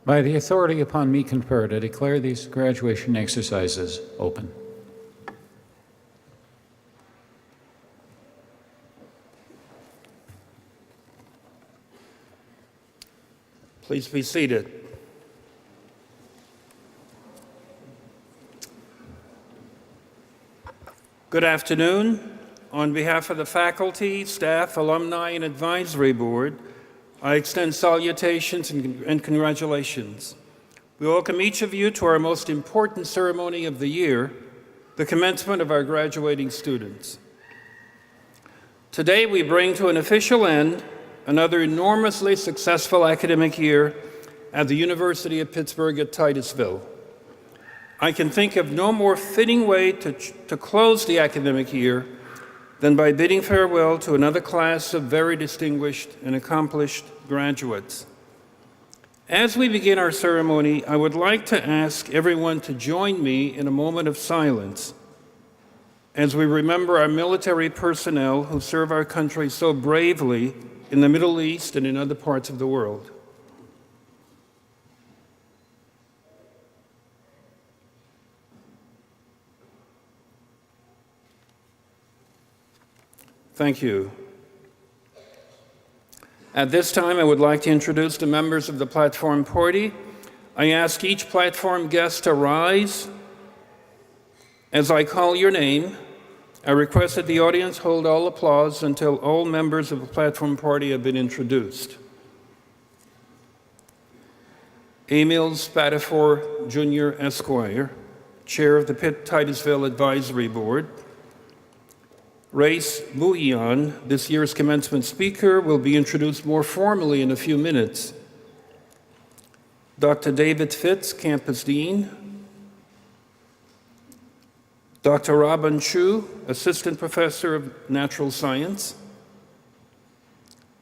By the authority upon me conferred, I declare these graduation exercises open. Please be seated. Good afternoon. On behalf of the faculty, staff, alumni, and advisory board, I extend salutations and congratulations. We welcome each of you to our most important ceremony of the year, the commencement of our graduating students. Today, we bring to an official end another enormously successful academic year at the University of Pittsburgh at Titusville. I can think of no more fitting way to close the academic year than by bidding farewell to another class of very distinguished and accomplished graduates. As we begin our ceremony, I would like to ask everyone to join me in a moment of silence as we remember our military personnel who serve our country so bravely in the Middle East and in other parts of the world. Thank you. At this time, I would like to introduce the members of the platform party. I ask each platform guest to rise. As I call your name, I request that the audience hold all applause until all members of the platform party have been introduced. Emil Spatafor, Jr., Esquire, Chair of the Pitt Titusville Advisory Board. Race Bouillon, this year's commencement speaker, will be introduced more formally in a few minutes. Dr. David Fitz, Campus Dean. Dr. Robin Chu, Assistant Professor of Natural Science.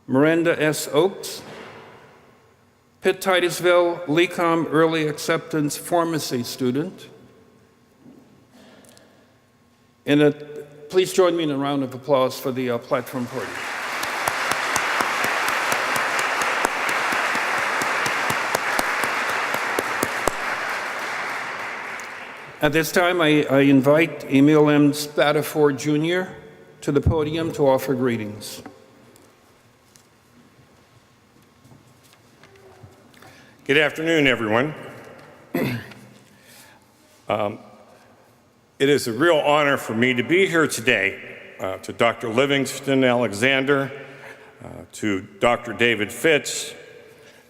Miranda S. Oakes, Pitt Titusville LECOM Early Acceptance Pharmacy student. And please join me in a round of applause for the platform party. At this time, I invite Emil M. Spatafor, Jr. to the podium to offer greetings. Good afternoon, everyone. It is a real honor for me to be here today to Dr. Livingston Alexander, to Dr. David Fitz,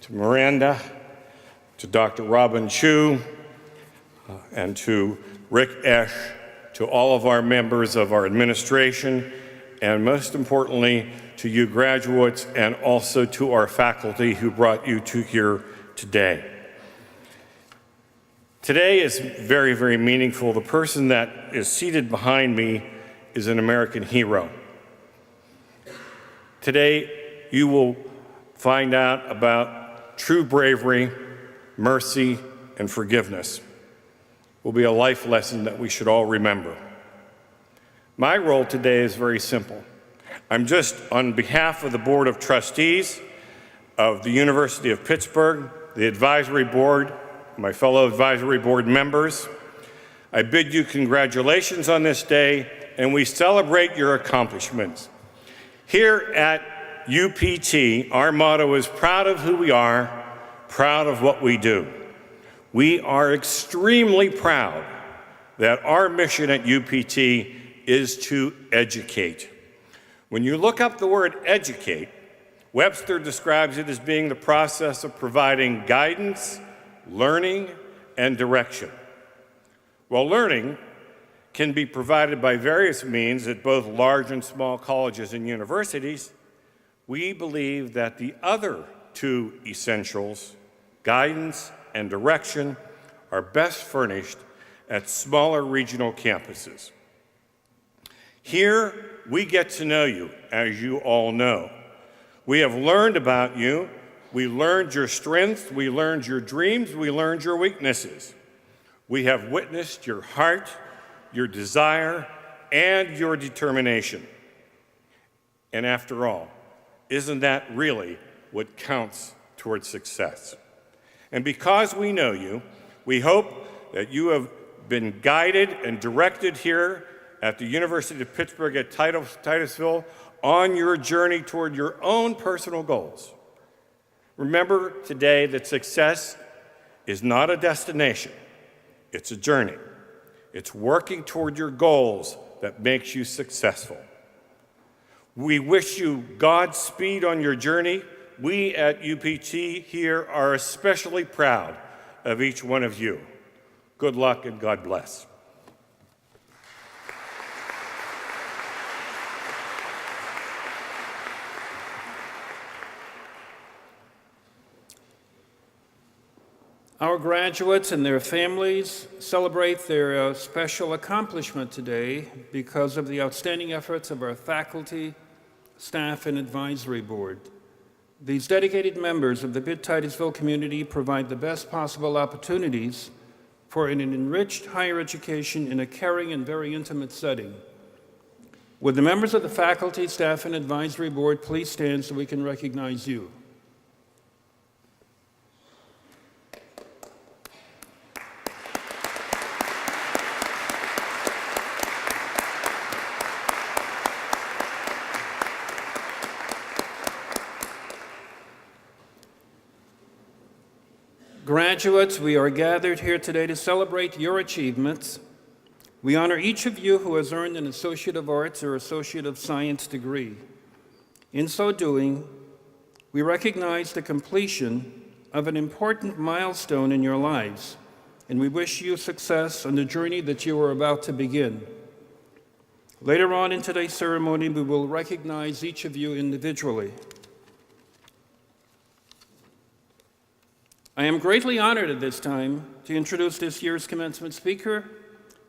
to Miranda, to Dr. Robin Chu, and to Rick Esch, to all of our members of our administration, and most importantly, to you graduates and also to our faculty who brought you to here today. Today is very, very meaningful. The person that is seated behind me is an American hero. Today, you will find out about true bravery, mercy, and forgiveness. It will be a life lesson that we should all remember. My role today is very simple. I'm just on behalf of the Board of Trustees of the University of Pittsburgh, the advisory board, my fellow advisory board members. I bid you congratulations on this day, and we celebrate your accomplishments. Here at UPT, our motto is proud of who we are, proud of what we do. We are extremely proud that our mission at UPT is to educate. When you look up the word educate, Webster describes it as being the process of providing guidance, learning, and direction. While learning can be provided by various means at both large and small colleges and universities, we believe that the other two essentials, guidance and direction, are best furnished at smaller regional campuses. Here, we get to know you, as you all know. We have learned about you. We learned your strengths, we learned your dreams, we learned your weaknesses. We have witnessed your heart, your desire, and your determination. And after all, isn't that really what counts towards success? And because we know you, we hope that you have been guided and directed here at the University of Pittsburgh at Titusville on your journey toward your own personal goals. Remember today that success is not a destination, it's a journey. It's working toward your goals that makes you successful. We wish you Godspeed on your journey. We at UPT here are especially proud of each one of you. Good luck and God bless. Our graduates and their families celebrate their special accomplishment today because of the outstanding efforts of our faculty, staff, and advisory board. These dedicated members of the Pitt-Titusville community provide the best possible opportunities for an enriched higher education in a caring and very intimate setting. Would the members of the faculty, staff, and advisory board please stand so we can recognize you? Graduates, we are gathered here today to celebrate your achievements. We honor each of you who has earned an Associate of Arts or Associate of Science degree. In so doing, we recognize the completion of an important milestone in your lives, and we wish you success on the journey that you are about to begin. Later on in today's ceremony, we will recognize each of you individually. I am greatly honored at this time to introduce this year's commencement speaker,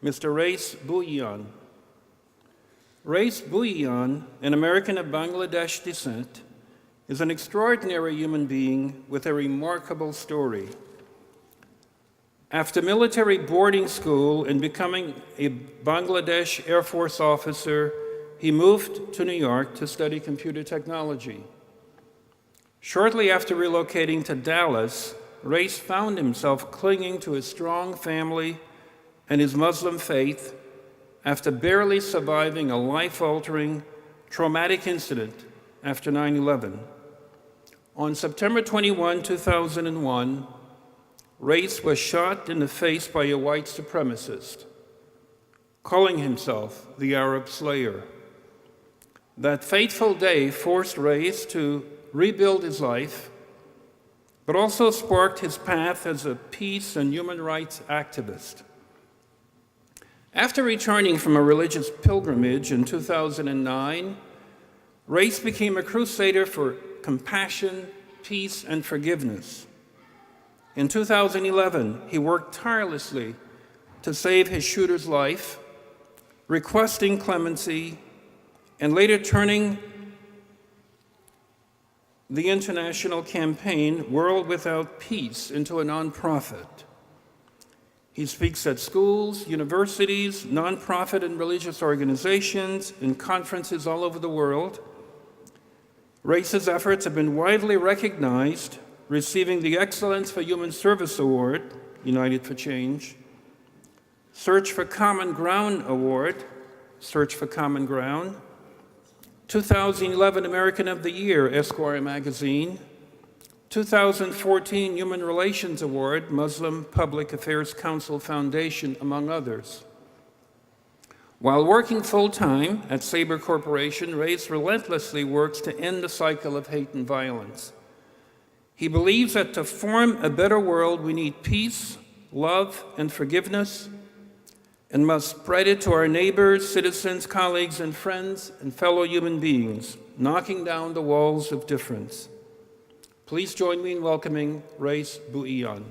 Mr. Rais Bhuiyan. Rais Bhuiyan, an American of Bangladesh descent, is an extraordinary human being with a remarkable story. After military boarding school and becoming a Bangladesh Air Force officer, he moved to New York to study computer technology. Shortly after relocating to Dallas, Rais found himself clinging to his strong family and his Muslim faith after barely surviving a life-altering, traumatic incident after 9/11. On September 21, 2001, Rais was shot in the face by a white supremacist, calling himself the Arab Slayer. That fateful day forced Rais to rebuild his life, but also sparked his path as a peace and human rights activist. After returning from a religious pilgrimage in 2009, Rais became a crusader for compassion, peace, and forgiveness. In 2011, he worked tirelessly to save his shooter's life, requesting clemency, and later turning the international campaign World Without Peace into a nonprofit. He speaks at schools, universities, nonprofit and religious organizations, and conferences all over the world. Rais's efforts have been widely recognized, receiving the Excellence for Human Service Award, United for Change, Search for Common Ground Award, Search for Common Ground, 2011 American of the Year, Esquire magazine, 2014 Human Relations Award, Muslim Public Affairs Council Foundation, among others. While working full-time at Sabre Corporation, Rais relentlessly works to end the cycle of hate and violence. He believes that to form a better world, we need peace, love, and forgiveness, and must spread it to our neighbors, citizens, colleagues, and friends, and fellow human beings, knocking down the walls of difference. Please join me in welcoming Rais Bhuiyan.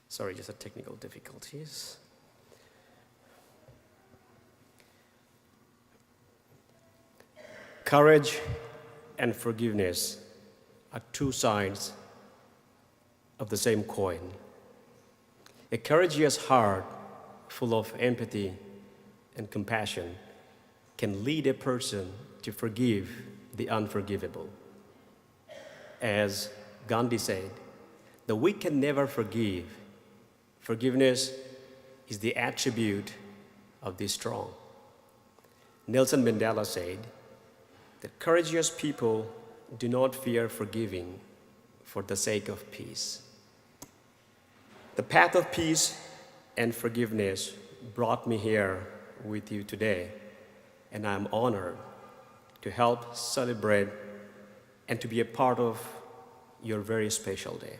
Sorry, just a technical difficulties. Courage and forgiveness are two sides of the same coin. A courageous heart full of empathy and compassion can lead a person to forgive the unforgivable. As Gandhi said, the weak can never forgive. Forgiveness is the attribute of the strong. Nelson Mandela said that courageous people do not fear forgiving for the sake of peace. The path of peace and forgiveness brought me here with you today, and I am honored to help celebrate and to be a part of your very special day.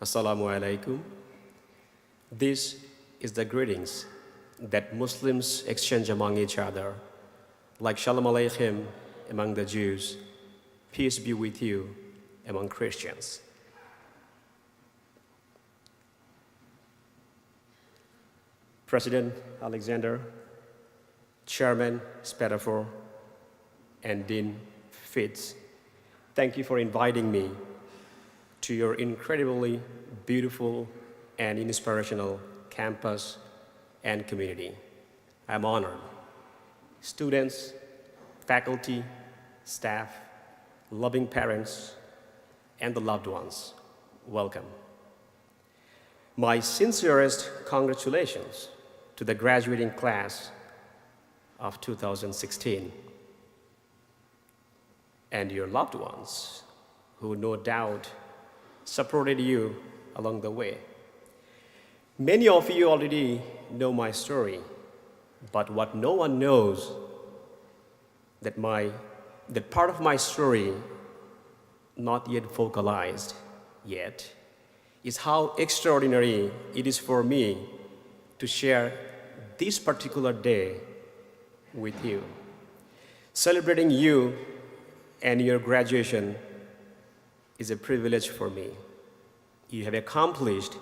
Assalamu alaikum. This is the greetings that Muslims exchange among each other, like Shalom Aleichem among the Jews, peace be with you among Christians. President Alexander, Chairman Spatafor, and Dean Fitz, thank you for inviting me to your incredibly beautiful and inspirational campus and community. I'm honored. Students, faculty, staff, loving parents, and the loved ones, welcome. My sincerest congratulations to the graduating class of 2016 and your loved ones who no doubt supported you along the way. Many of you already know my story, but what no one knows that part of my story not yet vocalized yet is how extraordinary it is for me to share this particular day with you. Celebrating you and your graduation is a privilege for me. You have accomplished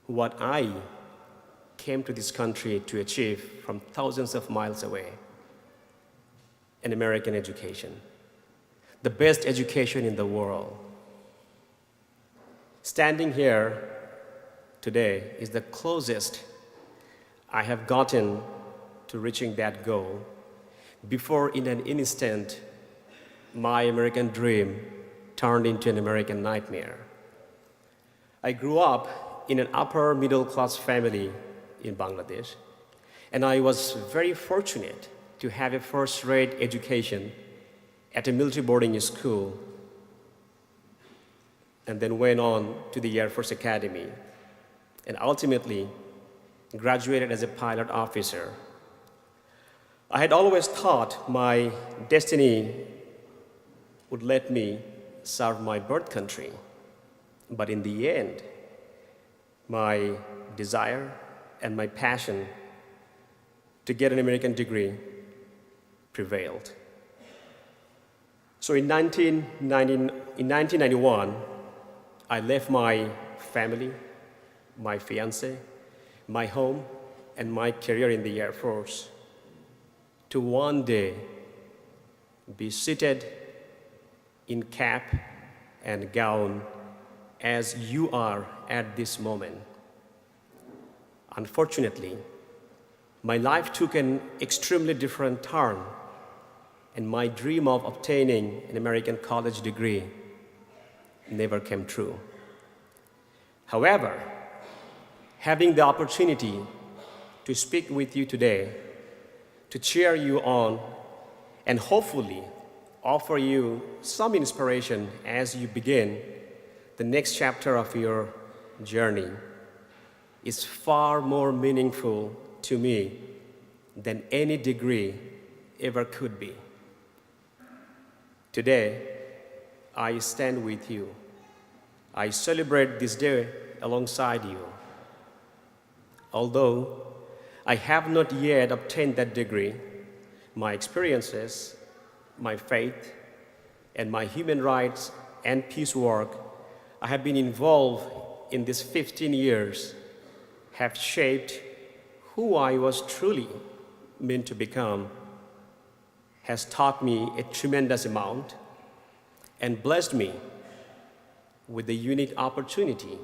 what I came to this country to achieve from thousands of miles away: an American education, the best education in the world. Standing here today is the closest I have gotten to reaching that goal before, in an instant, my American dream turned into an American nightmare. I grew up in an upper middle class family in Bangladesh, and I was very fortunate to have a first-rate education at a military boarding school, and then went on to the Air Force Academy, and ultimately graduated as a pilot officer. I had always thought my destiny would let me serve my birth country, but in the end, my desire and my passion to get an American degree prevailed. So in 1991, I left my family, my fiancé, my home, and my career in the Air Force to one day be seated in cap and gown as you are at this moment. Unfortunately, my life took an extremely different turn, and my dream of obtaining an American college degree never came true. However, having the opportunity to speak with you today, to cheer you on, and hopefully offer you some inspiration as you begin the next chapter of your journey is far more meaningful to me than any degree ever could be. Today, I stand with you. I celebrate this day alongside you. Although I have not yet obtained that degree, my experiences, my faith, and my human rights and peace work I have been involved in these 15 years have shaped who I was truly meant to become, has taught me a tremendous amount, and blessed me with the unique opportunity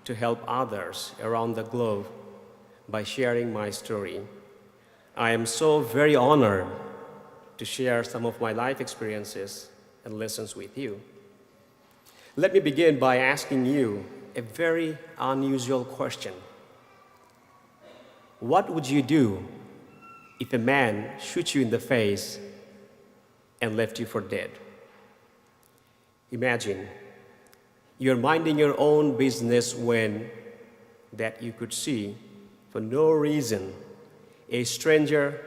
to help others around the globe by sharing my story. I am so very honored to share some of my life experiences and lessons with you. Let me begin by asking you a very unusual question. What would you do if a man shoots you in the face and left you for dead? Imagine you're minding your own business when that you could see, for no reason, a stranger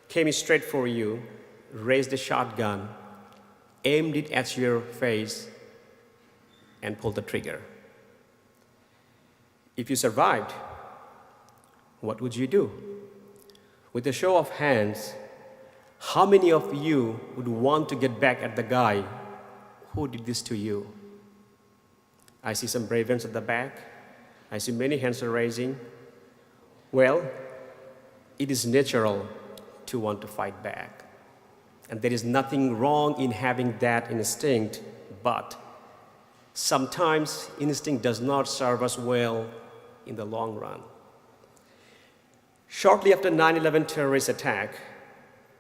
came straight for you, raised a shotgun, aimed it at your face, and pulled the trigger. If you survived, what would you do? With a show of hands, how many of you would want to get back at the guy who did this to you? I see some brave hands at the back. I see many hands are raising. Well, it is natural to want to fight back. And there is nothing wrong in having that instinct, but sometimes instinct does not serve us well in the long run. Shortly after 9/11 terrorist attack,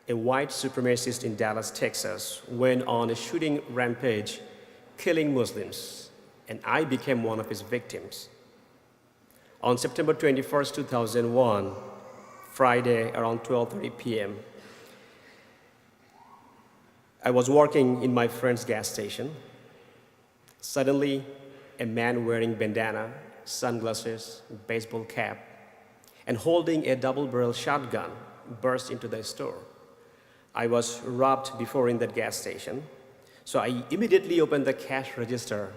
a white supremacist in Dallas, Texas, went on a shooting rampage, killing Muslims, and I became one of his victims. On September 21st, 2001, Friday around 12:30 p.m., I was working in my friend's gas station. Suddenly, a man wearing bandana, sunglasses, baseball cap, and holding a double-barrel shotgun burst into the store. I was robbed before in that gas station, so I immediately opened the cash register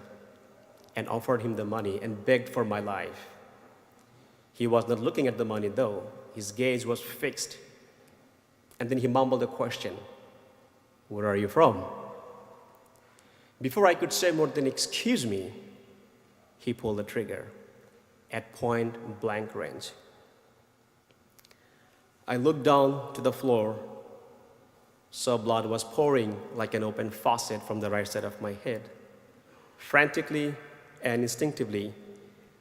and offered him the money and begged for my life. He was not looking at the money though. His gaze was fixed. And then he mumbled a question, "Where are you from?" Before I could say more than "excuse me," he pulled the trigger at point blank range. I looked down to the floor, saw blood was pouring like an open faucet from the right side of my head. Frantically and instinctively,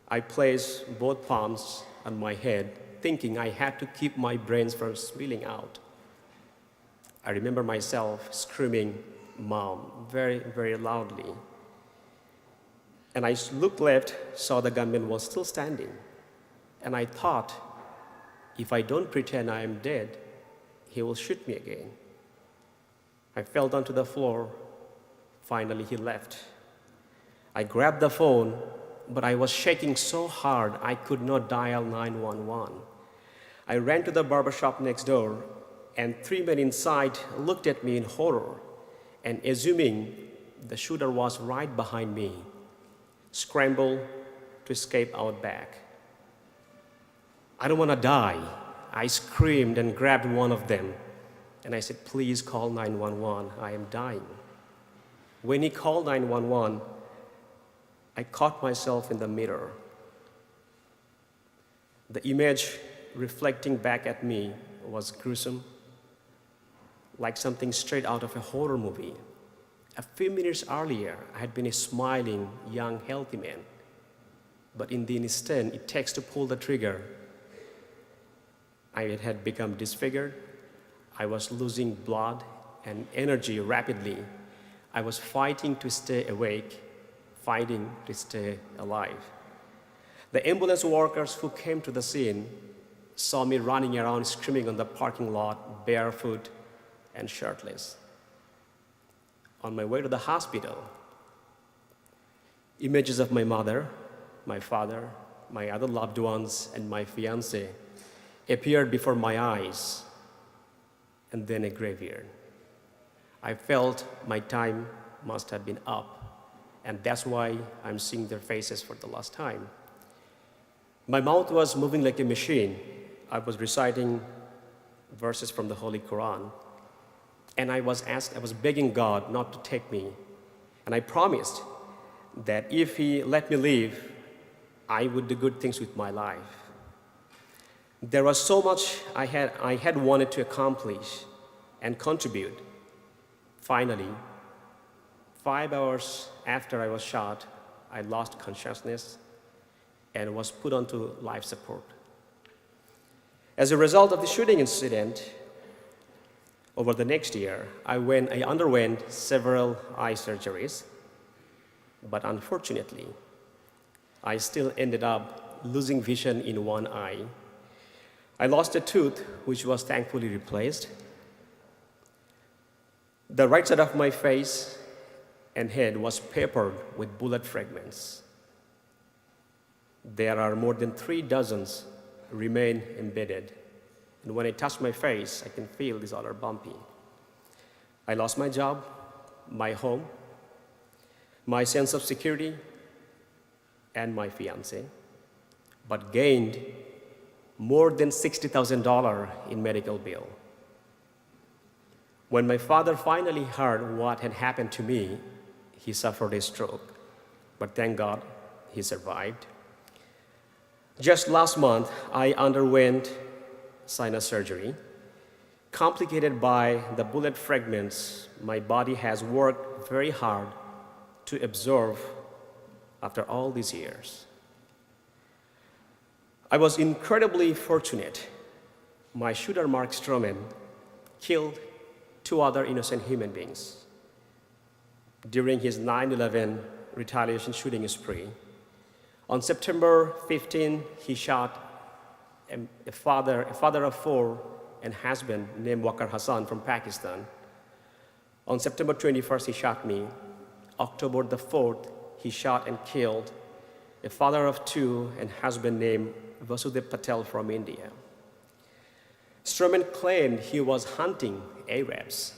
I placed both palms on my head, thinking I had to keep my brains from spilling out. I remember myself screaming, "Mom," very, very loudly. And I looked left, saw the gunman was still standing. And I thought, if I don't pretend I am dead, he will shoot me again. I fell down to the floor. Finally, he left. I grabbed the phone, but I was shaking so hard I could not dial 911. I ran to the barbershop next door, and 3 men inside looked at me in horror, and assuming the shooter was right behind me, scrambled to escape out back. "I don't want to die," I screamed and grabbed one of them, and I said, "Please call 911, I am dying." When he called 911, I caught myself in the mirror. The image reflecting back at me was gruesome, like something straight out of a horror movie. A few minutes earlier, I had been a smiling, young, healthy man. But in the instant it takes to pull the trigger, I had become disfigured. I was losing blood and energy rapidly. I was fighting to stay awake, fighting to stay alive. The ambulance workers who came to the scene saw me running around screaming on the parking lot, barefoot and shirtless. On my way to the hospital, images of my mother, my father, my other loved ones, and my fiancé appeared before my eyes, and then a graveyard. I felt my time must have been up, and that's why I'm seeing their faces for the last time. My mouth was moving like a machine. I was reciting verses from the Holy Quran, and I was begging God not to take me, and I promised that if he let me live, I would do good things with my life. There was so much I had wanted to accomplish and contribute. Finally, 5 hours after I was shot, I lost consciousness and was put onto life support. As a result of the shooting incident, over the next year, I underwent several eye surgeries, but unfortunately, I still ended up losing vision in one eye. I lost a tooth, which was thankfully replaced. The right side of my face and head was peppered with bullet fragments. There are more than 3 dozens remain embedded. And when I touch my face, I can feel these all are bumpy. I lost my job, my home, my sense of security, and my fiancé, but gained more than $60,000 in medical bill. When my father finally heard what had happened to me, he suffered a stroke, but thank God he survived. Just last month, I underwent sinus surgery. Complicated by the bullet fragments, my body has worked very hard to absorb after all these years. I was incredibly fortunate. My shooter, Mark Stroman, killed 2 other innocent human beings during his 9/11 retaliation shooting spree. On September 15, he shot a father of 4 and husband named Waqar Hassan from Pakistan. On September 21st, he shot me. October the 4th, he shot and killed a father of 2 and husband named Vasudev Patel from India. Stroman claimed he was hunting Arabs,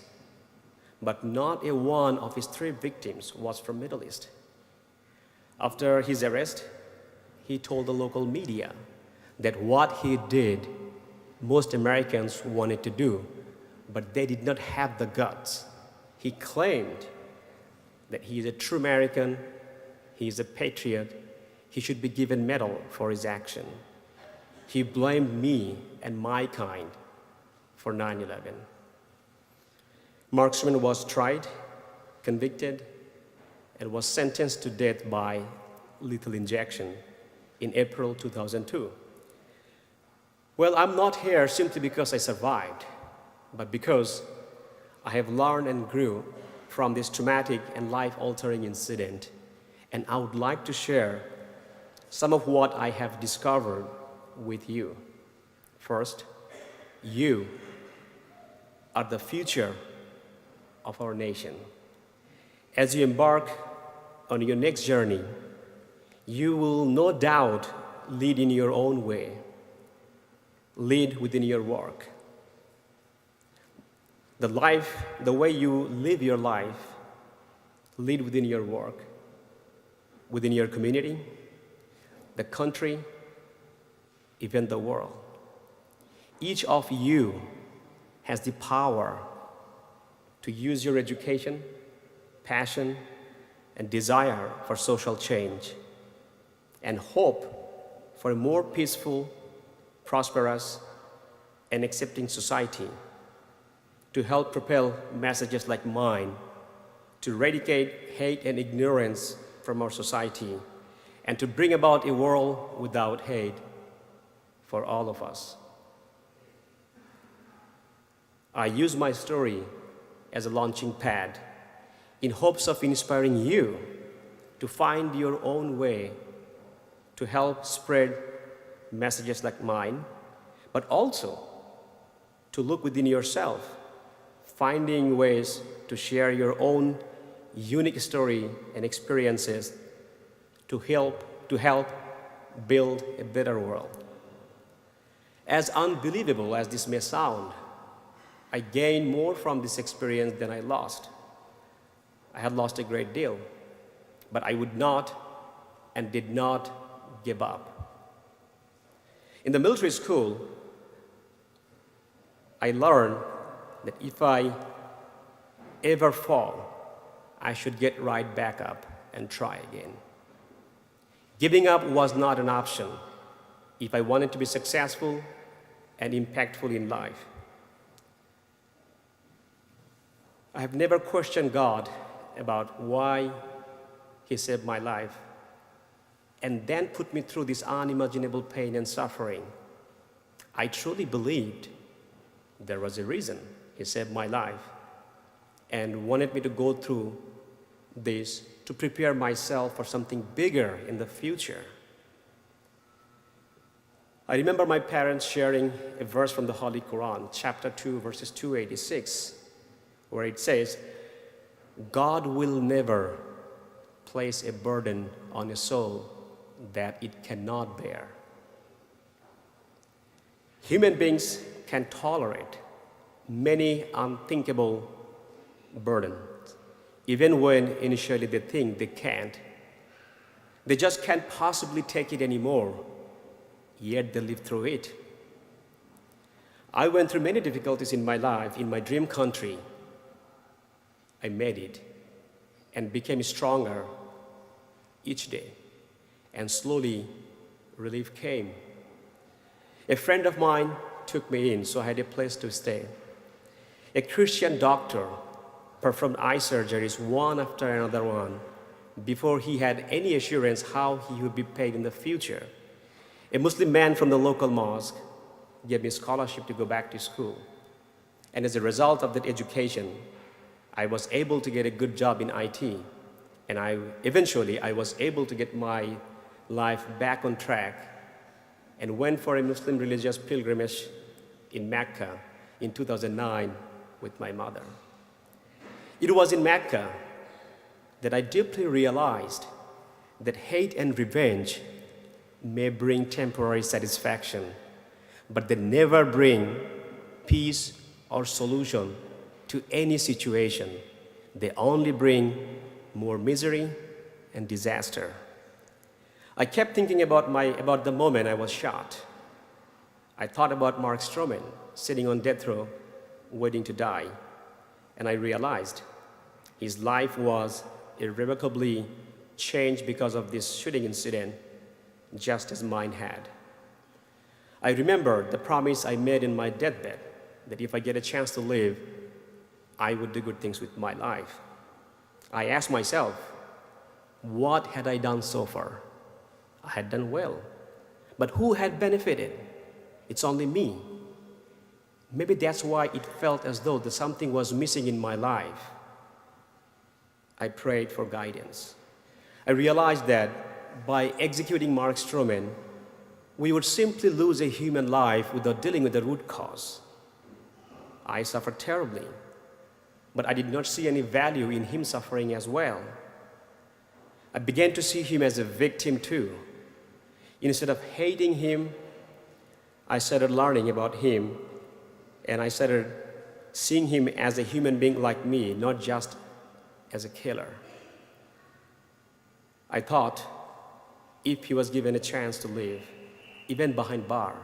but not a one of his 3 victims was from Middle East. After his arrest, he told the local media that what he did, most Americans wanted to do, but they did not have the guts. He claimed that he is a true American, he is a patriot, he should be given medal for his action. He blamed me and my kind for 9/11. Mark Stroman was tried, convicted, and was sentenced to death by lethal injection in April 2002. Well, I'm not here simply because I survived, but because I have learned and grew from this traumatic and life-altering incident, and I would like to share some of what I have discovered with you. First, you are the future of our nation. As you embark on your next journey, you will no doubt lead in your own way, lead within your work. The way you live your life, lead within your work, within your community, the country, even the world. Each of you has the power to use your education, passion, and desire for social change, and hope for a more peaceful, prosperous, and accepting society, to help propel messages like mine to eradicate hate and ignorance from our society, and to bring about a world without hate for all of us. I use my story as a launching pad in hopes of inspiring you to find your own way to help spread messages like mine, but also to look within yourself, finding ways to share your own unique story and experiences to help build a better world. As unbelievable as this may sound, I gained more from this experience than I lost. I had lost a great deal, but I would not and did not give up. In the military school, I learned that if I ever fall, I should get right back up and try again. Giving up was not an option if I wanted to be successful and impactful in life. I have never questioned God about why He saved my life and then put me through this unimaginable pain and suffering. I truly believed there was a reason He saved my life and wanted me to go through this to prepare myself for something bigger in the future. I remember my parents sharing a verse from the Holy Quran, chapter 2, verses 286, where it says, God will never place a burden on a soul that it cannot bear. Human beings can tolerate many unthinkable burdens, even when initially they think they can't. They just can't possibly take it anymore, yet they live through it. I went through many difficulties in my life, in my dream country. I made it and became stronger each day, and slowly relief came. A friend of mine took me in, so I had a place to stay. A Christian doctor performed eye surgeries one after another one before he had any assurance how he would be paid in the future. A Muslim man from the local mosque gave me a scholarship to go back to school. And as a result of that education, I was able to get a good job in IT. And eventually I was able to get my life back on track and went for a Muslim religious pilgrimage in Mecca in 2009 with my mother. It was in Mecca that I deeply realized that hate and revenge may bring temporary satisfaction, but they never bring peace or solution to any situation. They only bring more misery and disaster. I kept thinking about the moment I was shot. I thought about Mark Stroman sitting on death row, waiting to die, and I realized his life was irrevocably changed because of this shooting incident, just as mine had. I remembered the promise I made in my deathbed that if I get a chance to live, I would do good things with my life. I asked myself, what had I done so far? I had done well, but who had benefited? It's only me. Maybe that's why it felt as though something was missing in my life. I prayed for guidance. I realized that by executing Mark Stroman, we would simply lose a human life without dealing with the root cause. I suffered terribly, but I did not see any value in him suffering as well. I began to see him as a victim too. Instead of hating him, I started learning about him, and I started seeing him as a human being like me, not just as a killer. I thought if he was given a chance to live, even behind bar,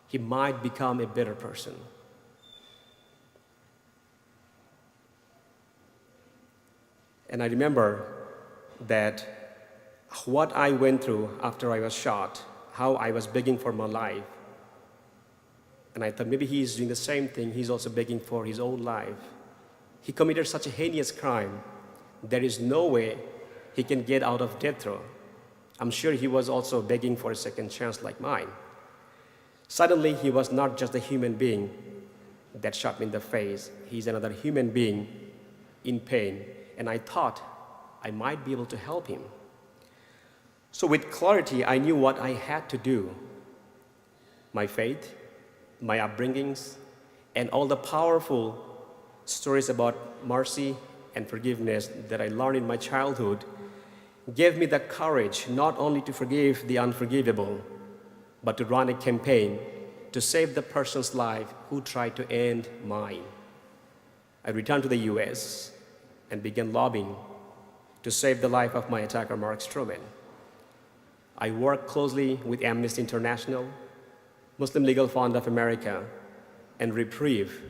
he might become a better person. And I remember that what I went through after I was shot, how I was begging for my life. And I thought maybe he's doing the same thing, he's also begging for his own life. He committed such a heinous crime. There is no way he can get out of death row. I'm sure he was also begging for a second chance like mine. Suddenly, he was not just a human being that shot me in the face. He's another human being in pain. And I thought I might be able to help him. So with clarity, I knew what I had to do. My faith, my upbringings, and all the powerful stories about mercy and forgiveness that I learned in my childhood gave me the courage not only to forgive the unforgivable, but to run a campaign to save the person's life who tried to end mine. I returned to the US and began lobbying to save the life of my attacker, Mark Stroman. I worked closely with Amnesty International, Muslim Legal Fund of America, and Reprieve,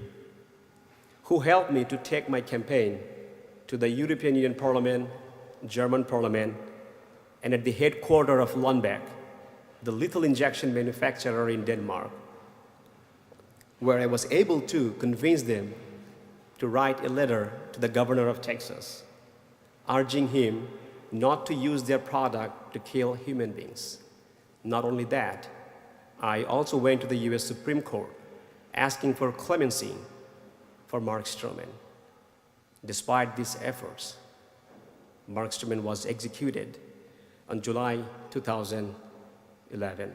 who helped me to take my campaign to the European Union Parliament, German parliament, and at the headquarters of Lundbeck, the lethal injection manufacturer in Denmark, where I was able to convince them to write a letter to the governor of Texas, urging him not to use their product to kill human beings. Not only that, I also went to the US Supreme Court asking for clemency for Mark Stroman. Despite these efforts, Mark Stroman was executed on July 2011.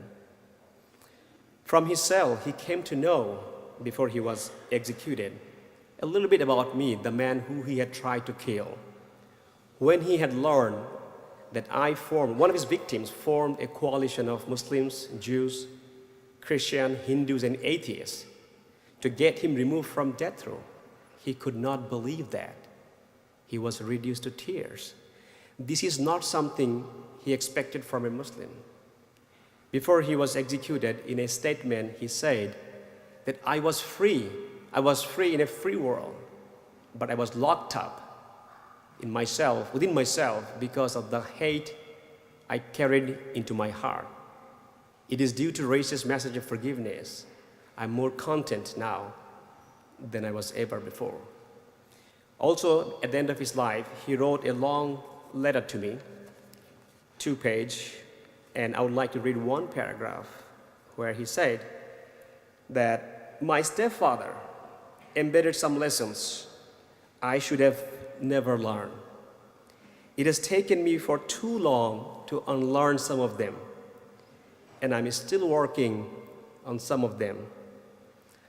From his cell, he came to know, before he was executed, a little bit about me, the man who he had tried to kill. When he had learned that one of his victims formed a coalition of Muslims, Jews, Christians, Hindus, and atheists to get him removed from death row, he could not believe that. He was reduced to tears. This is not something he expected from a Muslim. Before he was executed, in a statement, he said that I was free in a free world, but I was locked up within myself because of the hate I carried into my heart. It is due to racist message of forgiveness I'm more content now than I was ever before. Also, at the end of his life, he wrote a long letter to me, 2-page, and I would like to read one paragraph where he said that my stepfather embedded some lessons I should have never learned. It has taken me for too long to unlearn some of them, and I'm still working on some of them.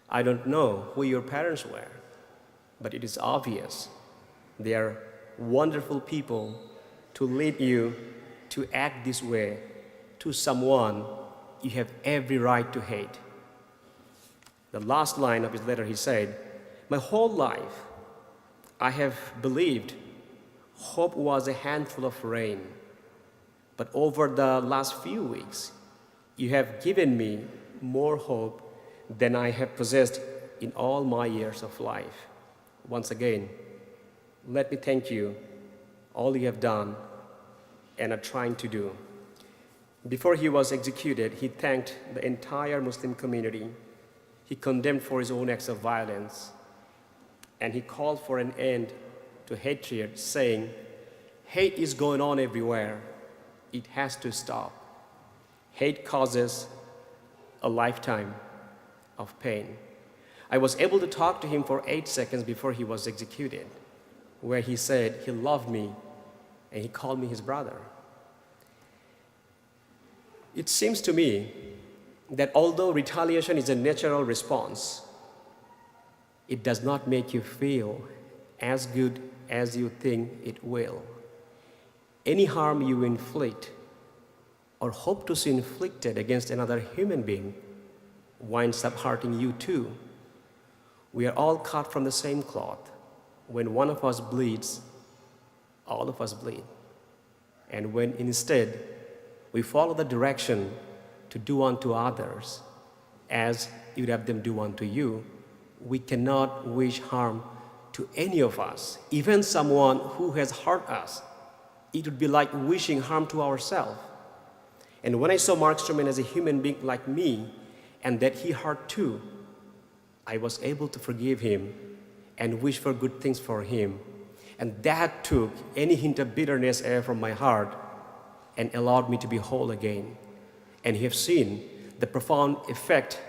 I don't know who your parents were, but it is obvious they are wonderful people to lead you to act this way to someone you have every right to hate. The last line of his letter, he said, my whole life I have believed hope was a handful of rain, but over the last few weeks, you have given me more hope than I have possessed in all my years of life. Once again, let me thank you, all you have done and are trying to do. Before he was executed, he thanked the entire Muslim community. He condemned for his own acts of violence, and he called for an end to hatred, saying, hate is going on everywhere. It has to stop. Hate causes a lifetime of pain. I was able to talk to him for 8 seconds before he was executed, where he said he loved me and he called me his brother. It seems to me that although retaliation is a natural response, it does not make you feel as good as you think it will. Any harm you inflict or hope to see inflicted against another human being winds up hurting you too. We are all cut from the same cloth. When one of us bleeds, all of us bleed. And when instead we follow the direction to do unto others as you'd have them do unto you, we cannot wish harm to any of us, even someone who has hurt us. It would be like wishing harm to ourselves. And when I saw Mark Stroman as a human being like me, and that he hurt too, I was able to forgive him and wish for good things for him. And that took any hint of bitterness away from my heart and allowed me to be whole again. And you have seen the profound effect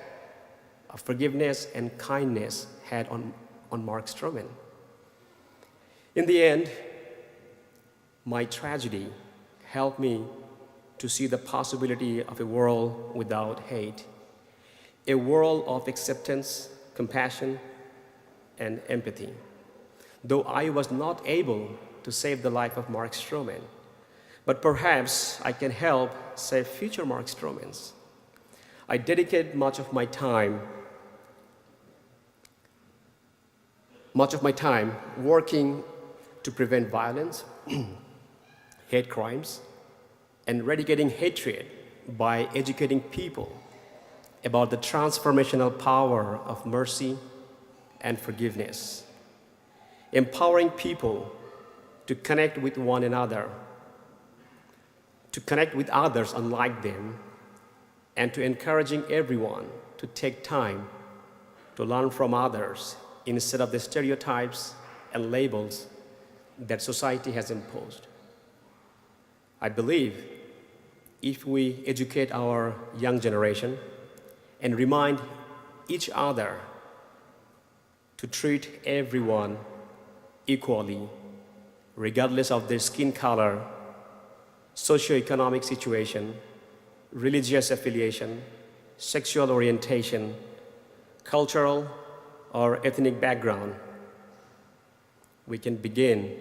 of forgiveness and kindness had on Mark Stroman. In the end, my tragedy helped me to see the possibility of a world without hate, a world of acceptance, compassion, and empathy. Though I was not able to save the life of Mark Stroman, but perhaps I can help save future Mark Stromans. I dedicate much of my time working to prevent violence, hate crimes, and eradicating hatred by educating people about the transformational power of mercy and forgiveness, empowering people to connect with one another, to connect with others unlike them, and to encouraging everyone to take time to learn from others instead of the stereotypes and labels that society has imposed. I believe if we educate our young generation and remind each other to treat everyone equally, regardless of their skin color, socioeconomic situation, religious affiliation, sexual orientation, cultural or ethnic background, we can begin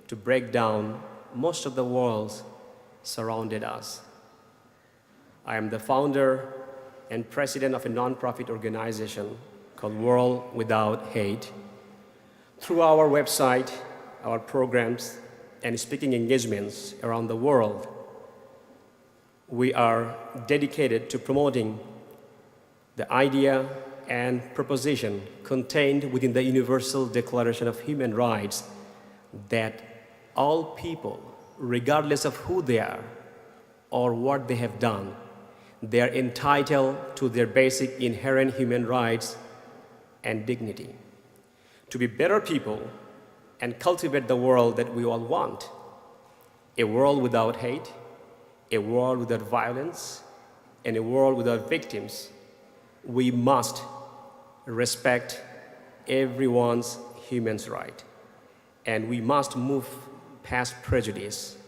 to break down most of the walls surrounded us. I am the founder and president of a nonprofit organization called World Without Hate. Through our website, our programs, and speaking engagements around the world, we are dedicated to promoting the idea and proposition contained within the Universal Declaration of Human Rights that all people, regardless of who they are or what they have done, they are entitled to their basic inherent human rights and dignity, to be better people and cultivate the world that we all want, a world without hate, a world without violence, and a world without victims. We must respect everyone's human right, and we must move past prejudice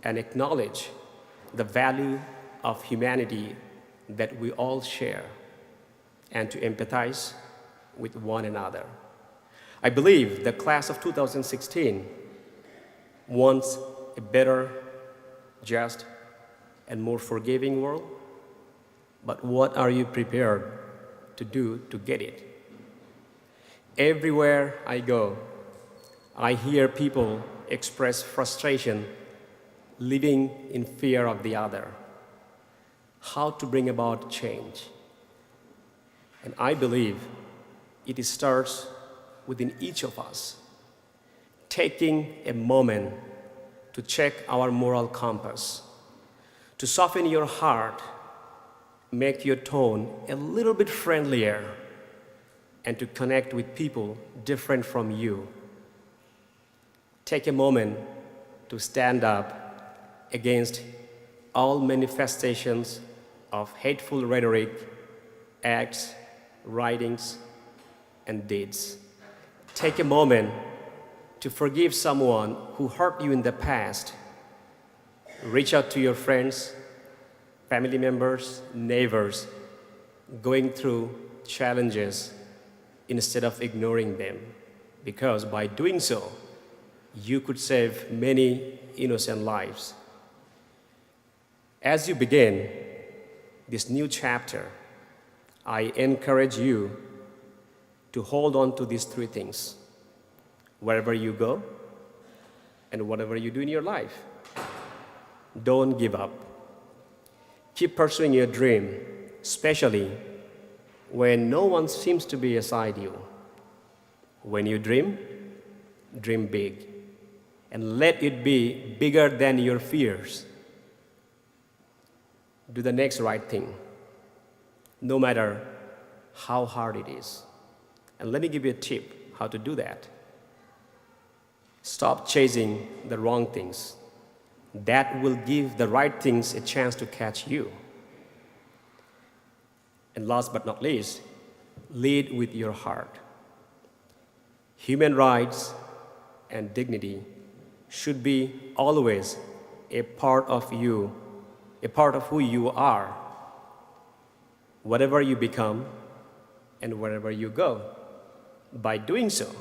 and acknowledge the value of humanity that we all share, and to empathize with one another. I believe the class of 2016 wants a better, just, and more forgiving world. But what are you prepared to do to get it? Everywhere I go, I hear people express frustration, living in fear of the other. How to bring about change? And I believe it starts within each of us, taking a moment to check our moral compass, to soften your heart, make your tone a little bit friendlier, and to connect with people different from you. Take a moment to stand up against all manifestations of hateful rhetoric, acts, writings, and deeds. Take a moment to forgive someone who hurt you in the past. Reach out to your friends, family members, neighbors, going through challenges instead of ignoring them, because by doing so, you could save many innocent lives. As you begin this new chapter, I encourage you to hold on to these three things wherever you go and whatever you do in your life. Don't give up. Keep pursuing your dream, especially when no one seems to be beside you. When you dream, dream big, and let it be bigger than your fears. Do the next right thing, no matter how hard it is. And let me give you a tip how to do that. Stop chasing the wrong things. That will give the right things a chance to catch you. And last but not least, lead with your heart. Human rights and dignity should be always a part of you, a part of who you are, whatever you become and wherever you go. By doing so,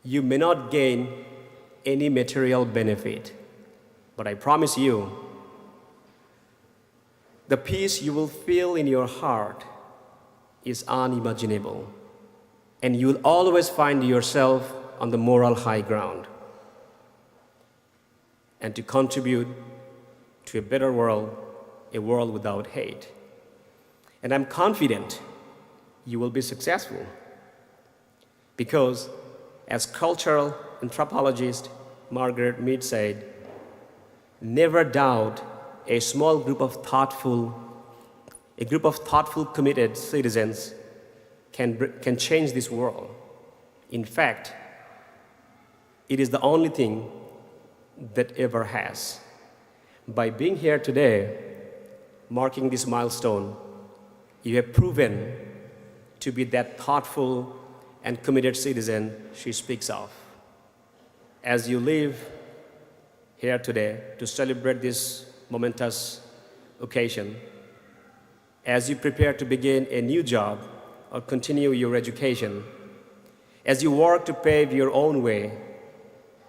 you may not gain any material benefit, but I promise you, the peace you will feel in your heart is unimaginable, and you will always find yourself on the moral high ground. And to contribute to a better world, a world without hate. And I'm confident you will be successful, because as cultural anthropologists, Margaret Mead said, "Never doubt a small group of thoughtful, committed citizens can change this world. In fact, it is the only thing that ever has." By being here today, marking this milestone, you have proven to be that thoughtful and committed citizen she speaks of. As you live here today to celebrate this momentous occasion, as you prepare to begin a new job or continue your education, as you work to pave your own way,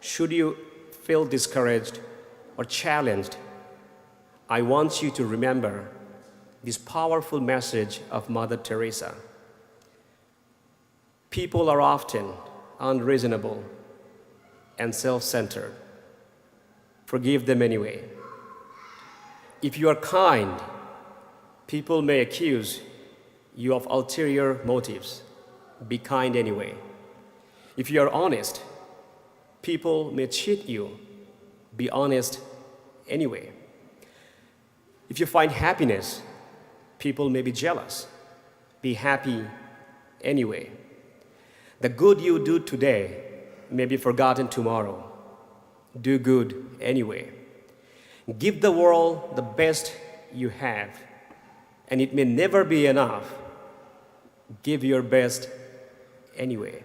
should you feel discouraged or challenged, I want you to remember this powerful message of Mother Teresa. People are often unreasonable and self-centered. Forgive them anyway. If you are kind, people may accuse you of ulterior motives. Be kind anyway. If you are honest, people may cheat you. Be honest anyway. If you find happiness, people may be jealous. Be happy anyway. The good you do today may be forgotten tomorrow. Do good anyway. Give the world the best you have, and it may never be enough. Give your best anyway.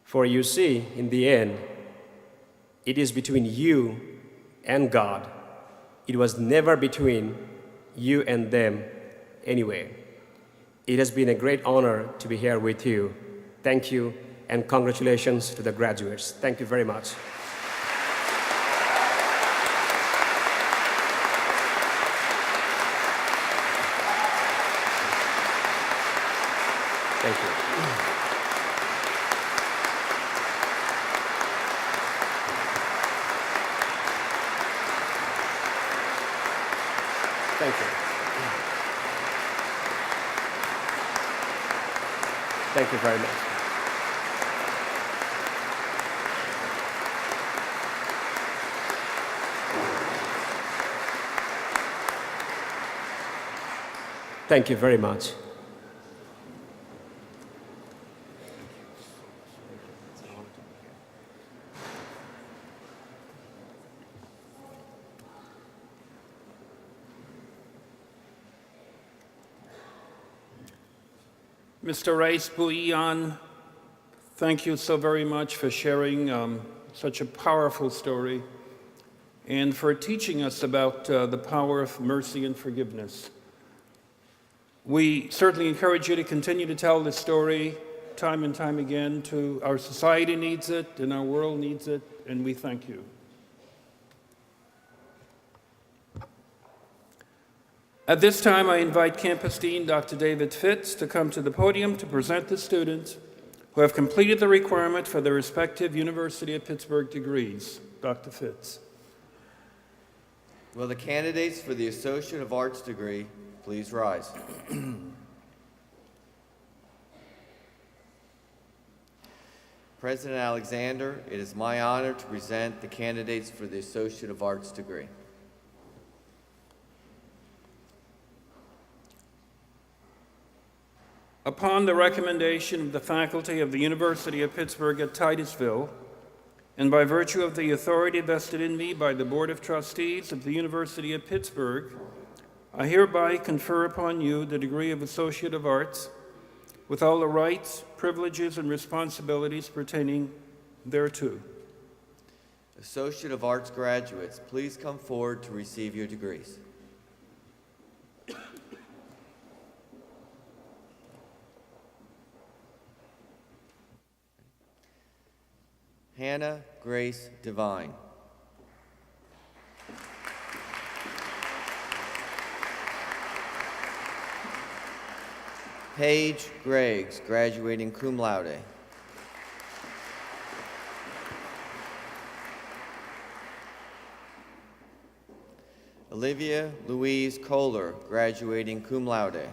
For you see, in the end, it is between you and God. It was never between you and them anyway. It has been a great honor to be here with you. Thank you, and congratulations to the graduates. Thank you very much. Thank you. Thank you. Thank you very much. Thank you very much. Mr. Rice Bouillon, thank you so very much for sharing such a powerful story and for teaching us about the power of mercy and forgiveness. We certainly encourage you to continue to tell this story time and time again. Our society needs it and our world needs it, and we thank you. At this time, I invite Campus Dean Dr. David Fitz to come to the podium to present the students who have completed the requirement for their respective University of Pittsburgh degrees. Dr. Fitz. Will the candidates for the Associate of Arts degree please rise? President Alexander, it is my honor to present the candidates for the Associate of Arts degree. Upon the recommendation of the faculty of the University of Pittsburgh at Titusville, and by virtue of the authority vested in me by the Board of Trustees of the University of Pittsburgh, I hereby confer upon you the degree of Associate of Arts with all the rights, privileges, and responsibilities pertaining thereto. Associate of Arts graduates, please come forward to receive your degrees. Hannah Grace Devine. Paige Greggs, graduating cum laude. Olivia Louise Kohler, graduating cum laude.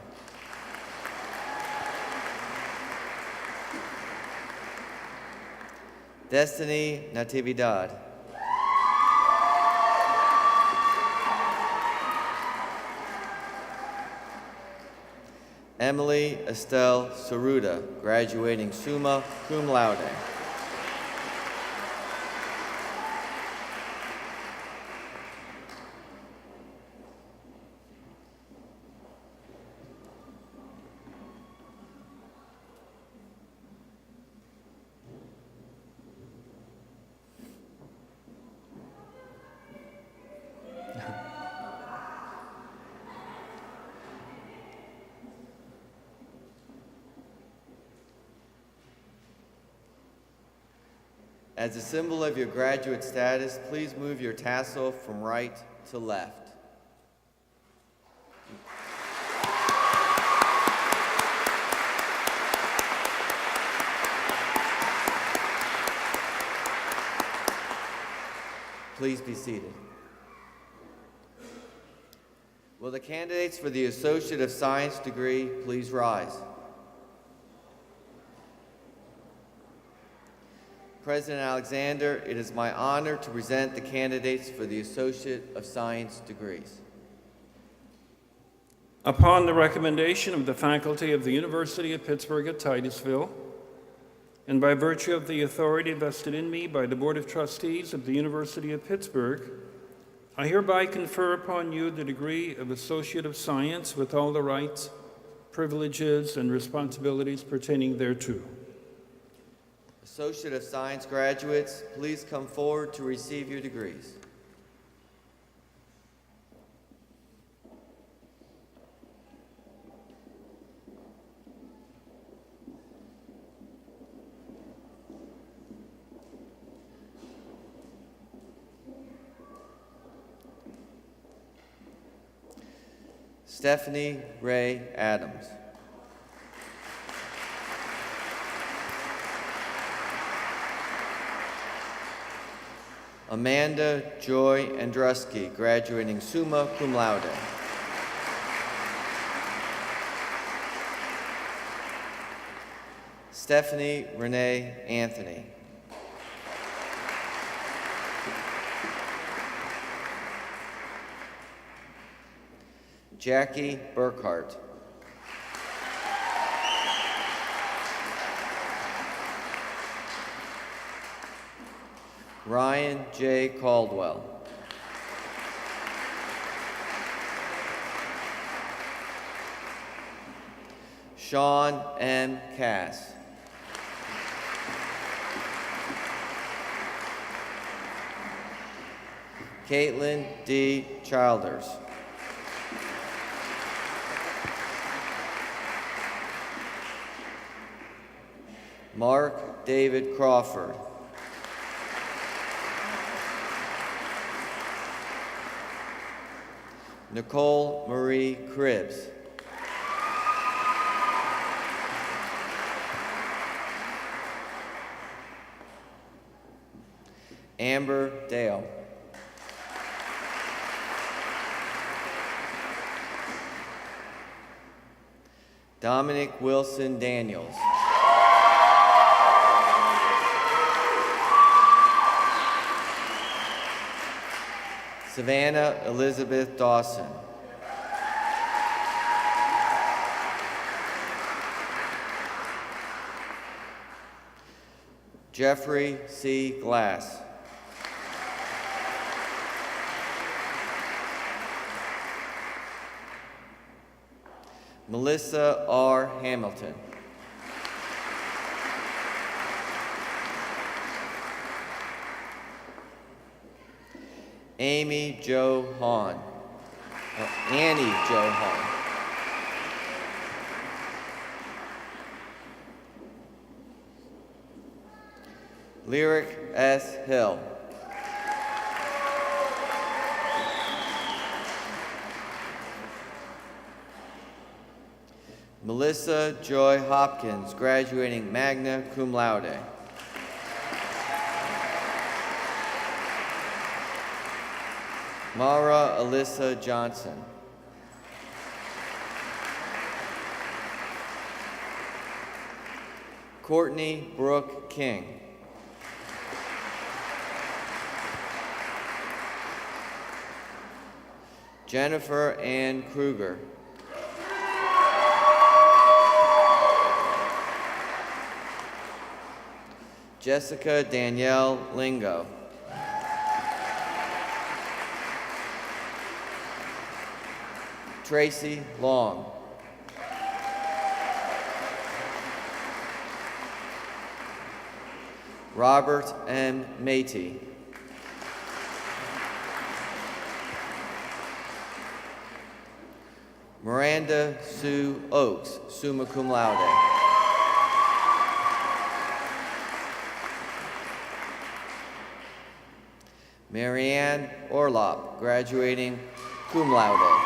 Destiny Natividad. Emily Estelle Saruda, graduating summa cum laude. As a symbol of your graduate status, please move your tassel from right to left. Please be seated. Will the candidates for the Associate of Science degree please rise? President Alexander, it is my honor to present the candidates for the Associate of Science degrees. Upon the recommendation of the faculty of the University of Pittsburgh at Titusville, and by virtue of the authority vested in me by the Board of Trustees of the University of Pittsburgh, I hereby confer upon you the degree of Associate of Science with all the rights, privileges, and responsibilities pertaining thereto. Associate of Science graduates, please come forward to receive your degrees. Stephanie Ray Adams. Amanda Joy Andruski, graduating summa cum laude. Stephanie Renee Anthony. Jackie Burkhart. Ryan J. Caldwell. Sean M. Cass. Caitlin D. Childers. Mark David Crawford. Nicole Marie Cribbs. Amber Dale. Dominic Wilson Daniels. Savannah Elizabeth Dawson. Jeffrey C. Glass. Melissa R. Hamilton. Amy Jo Hahn. Annie Jo Hahn. Lyric S. Hill. Melissa Joy Hopkins, graduating magna cum laude. Mara Alyssa Johnson. Courtney Brooke King. Jennifer Ann Kruger. Jessica Danielle Lingo. Tracy Long. Robert M. Matey. Miranda Sue Oakes, summa cum laude. Marianne Orlop, graduating cum laude.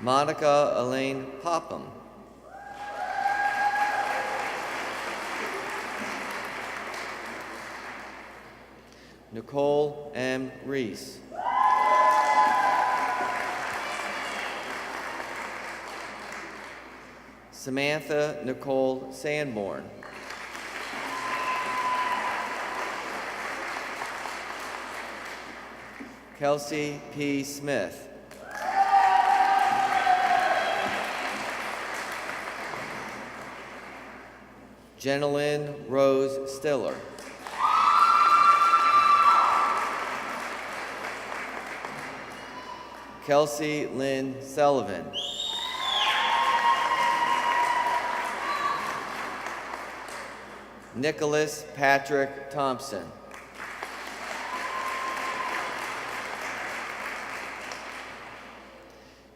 Monica Elaine Popham. Nicole M. Reese. Samantha Nicole Sanborn. Kelsey P. Smith. Jenilyn Rose Stiller. Kelsey Lynn Sullivan. Nicholas Patrick Thompson.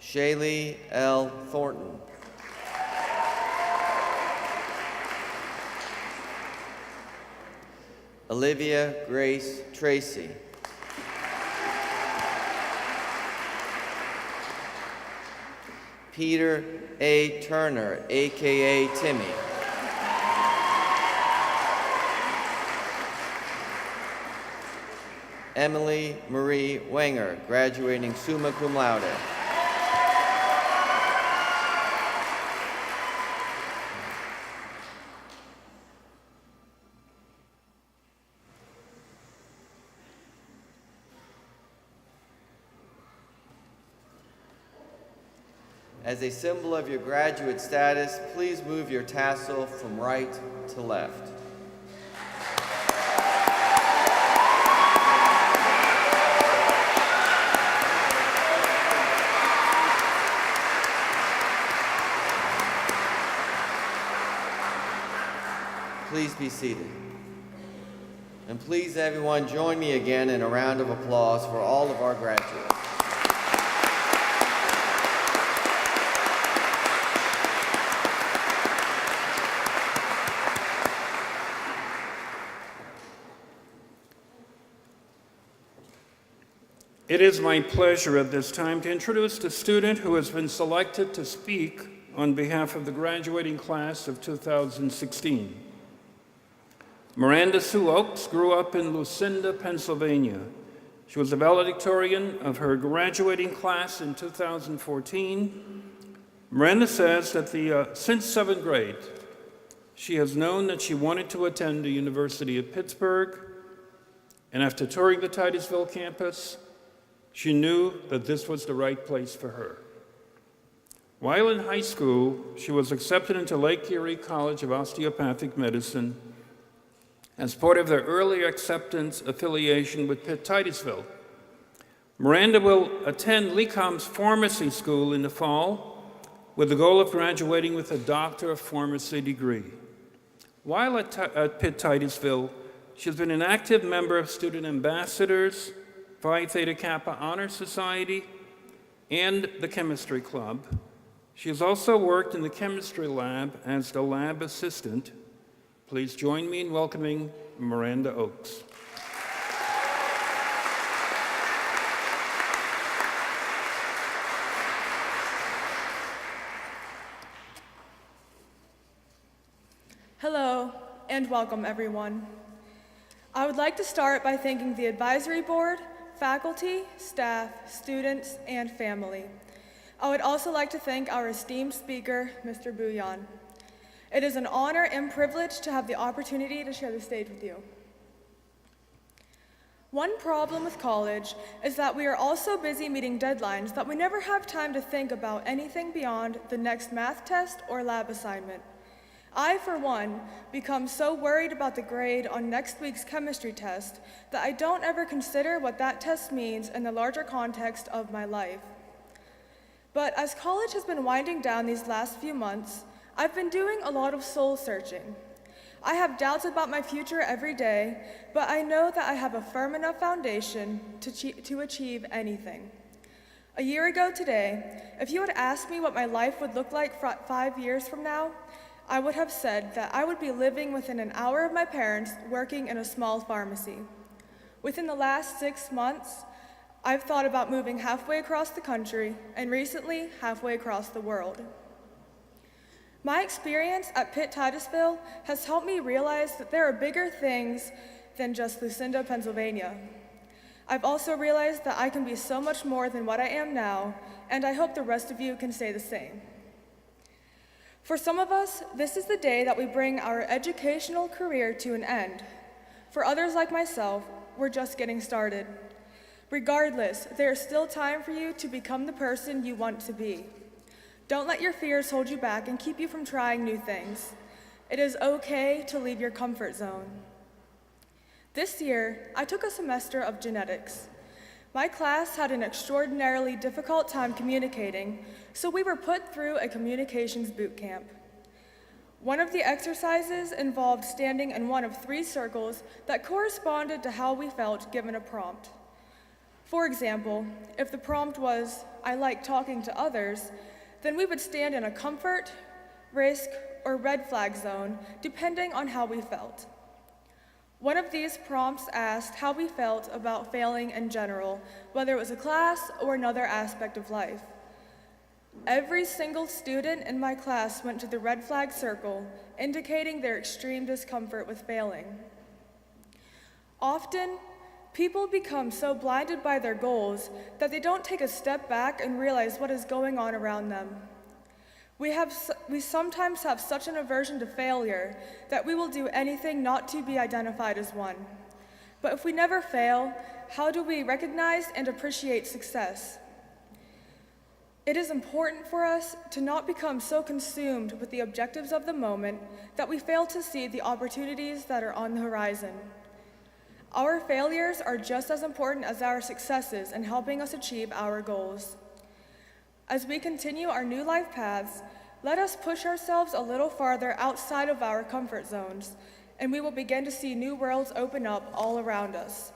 Shaylee L. Thornton. Olivia Grace Tracy. Peter A. Turner, AKA Timmy. Emily Marie Wenger, graduating summa cum laude. As a symbol of your graduate status, please move your tassel from right to left. Please be seated. And please, everyone, join me again in a round of applause for all of our graduates. It is my pleasure at this time to introduce the student who has been selected to speak on behalf of the graduating class of 2016. Miranda Sue Oakes grew up in Lucinda, Pennsylvania. She was the valedictorian of her graduating class in 2014. Miranda says that since 7th grade, she has known that she wanted to attend the University of Pittsburgh, and after touring the Titusville campus, she knew that this was the right place for her. While in high school, she was accepted into Lake Erie College of Osteopathic Medicine as part of their early acceptance affiliation with Pitt Titusville. Miranda will attend LECOM's pharmacy school in the fall with the goal of graduating with a Doctor of Pharmacy degree. While at Pitt Titusville, she's been an active member of student ambassadors, Phi Theta Kappa Honor Society, and the Chemistry Club. She has also worked in the chemistry lab as the lab assistant. Please join me in welcoming Miranda Oakes. Hello, and welcome everyone. I would like to start by thanking the advisory board, faculty, staff, students, and family. I would also like to thank our esteemed speaker, Mr. Bouillon. It is an honor and privilege to have the opportunity to share the stage with you. One problem with college is that we are all so busy meeting deadlines that we never have time to think about anything beyond the next math test or lab assignment. I, for one, become so worried about the grade on next week's chemistry test that I don't ever consider what that test means in the larger context of my life. But as college has been winding down these last few months, I've been doing a lot of soul searching. I have doubts about my future every day, but I know that I have a firm enough foundation to achieve anything. A year ago today, if you had asked me what my life would look like 5 years from now, I would have said that I would be living within an hour of my parents working in a small pharmacy. Within the last 6 months, I've thought about moving halfway across the country and recently halfway across the world. My experience at Pitt Titusville has helped me realize that there are bigger things than just Lucinda, Pennsylvania. I've also realized that I can be so much more than what I am now, and I hope the rest of you can say the same. For some of us, this is the day that we bring our educational career to an end. For others like myself, we're just getting started. Regardless, there is still time for you to become the person you want to be. Don't let your fears hold you back and keep you from trying new things. It is okay to leave your comfort zone. This year, I took a semester of genetics. My class had an extraordinarily difficult time communicating, so we were put through a communications boot camp. One of the exercises involved standing in one of 3 circles that corresponded to how we felt given a prompt. For example, if the prompt was, "I like talking to others," then we would stand in a comfort, risk, or red flag zone, depending on how we felt. One of these prompts asked how we felt about failing in general, whether it was a class or another aspect of life. Every single student in my class went to the red flag circle, indicating their extreme discomfort with failing. Often, people become so blinded by their goals that they don't take a step back and realize what is going on around them. We sometimes have such an aversion to failure that we will do anything not to be identified as one. But if we never fail, how do we recognize and appreciate success? It is important for us to not become so consumed with the objectives of the moment that we fail to see the opportunities that are on the horizon. Our failures are just as important as our successes in helping us achieve our goals. As we continue our new life paths, let us push ourselves a little farther outside of our comfort zones, and we will begin to see new worlds open up all around us.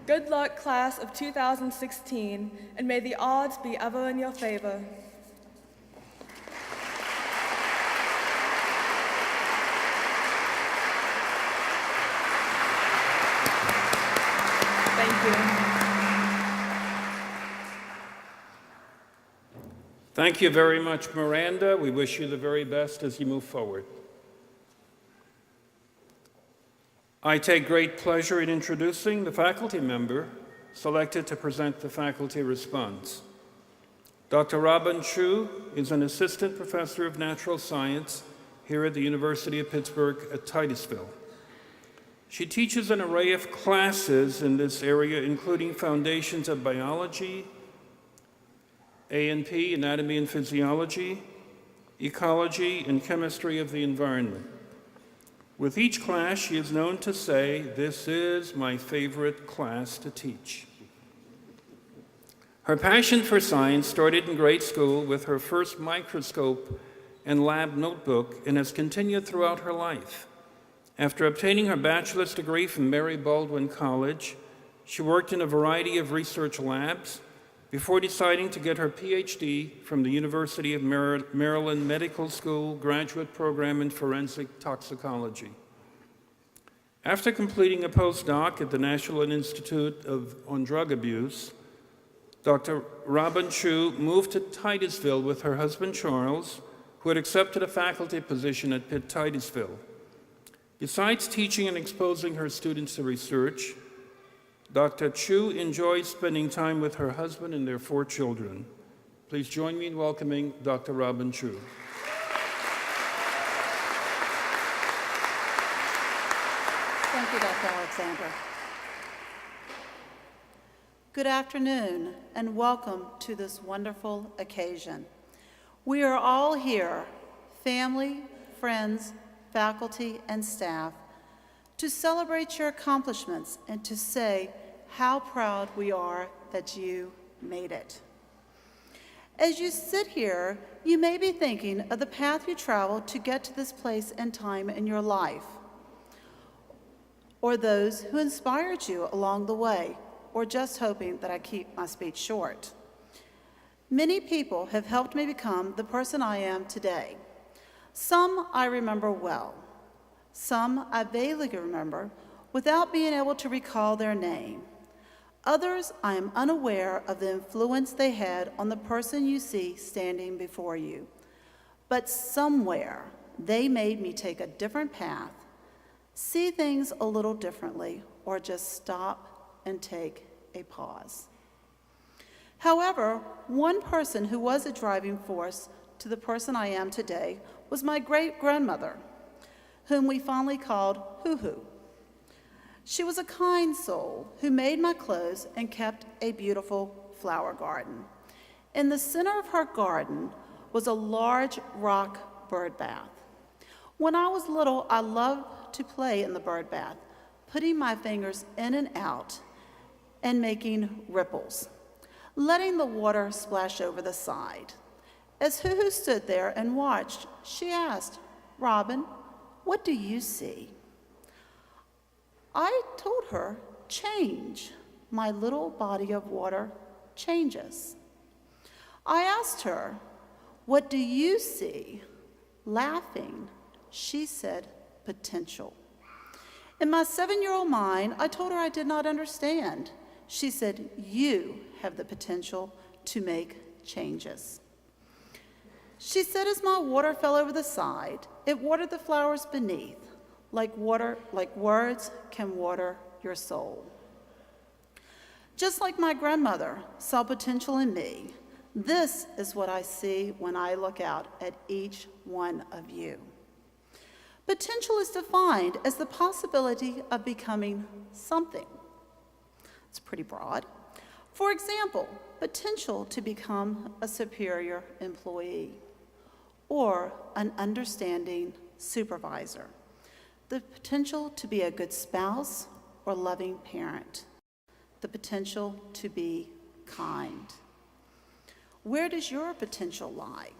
Good luck, class of 2016, and may the odds be ever in your favor. Thank you. Thank you very much, Miranda. We wish you the very best as you move forward. I take great pleasure in introducing the faculty member selected to present the faculty response. Dr. Robin Chu is an assistant professor of natural science here at the University of Pittsburgh at Titusville. She teaches an array of classes in this area, including foundations of biology, A&P, anatomy and physiology, ecology, and chemistry of the environment. With each class, she is known to say, "This is my favorite class to teach." Her passion for science started in grade school with her first microscope and lab notebook and has continued throughout her life. After obtaining her bachelor's degree from Mary Baldwin College, she worked in a variety of research labs before deciding to get her PhD from the University of Maryland Medical School graduate program in forensic toxicology. After completing a postdoc at the National Institute on Drug Abuse, Dr. Robin Chu moved to Titusville with her husband Charles, who had accepted a faculty position at Pitt Titusville. Besides teaching and exposing her students to research, Dr. Chu enjoys spending time with her husband and their 4 children. Please join me in welcoming Dr. Robin Chu. Thank you, Dr. Alexander. Good afternoon, and welcome to this wonderful occasion. We are all here, family, friends, faculty, and staff, to celebrate your accomplishments and to say how proud we are that you made it. As you sit here, you may be thinking of the path you traveled to get to this place and time in your life, or those who inspired you along the way, or just hoping that I keep my speech short. Many people have helped me become the person I am today. Some I remember well. Some I vaguely remember without being able to recall their name. Others I am unaware of the influence they had on the person you see standing before you. But somewhere they made me take a different path, see things a little differently, or just stop and take a pause. However, one person who was a driving force to the person I am today was my great-grandmother, whom we fondly called Hoo Hoo. She was a kind soul who made my clothes and kept a beautiful flower garden. In the center of her garden was a large rock bird bath. When I was little, I loved to play in the bird bath, putting my fingers in and out and making ripples, letting the water splash over the side. As Hoo Hoo stood there and watched, she asked, "Robin, what do you see?" I told her, "Change. My little body of water changes." I asked her, "What do you see?" Laughing, she said, "Potential." In my 7-year-old mind, I told her I did not understand. She said, "You have the potential to make changes." She said as my water fell over the side, it watered the flowers beneath, like words can water your soul. Just like my grandmother saw potential in me, this is what I see when I look out at each one of you. Potential is defined as the possibility of becoming something. It's pretty broad. For example, potential to become a superior employee or an understanding supervisor. The potential to be a good spouse or loving parent. The potential to be kind. Where does your potential lie?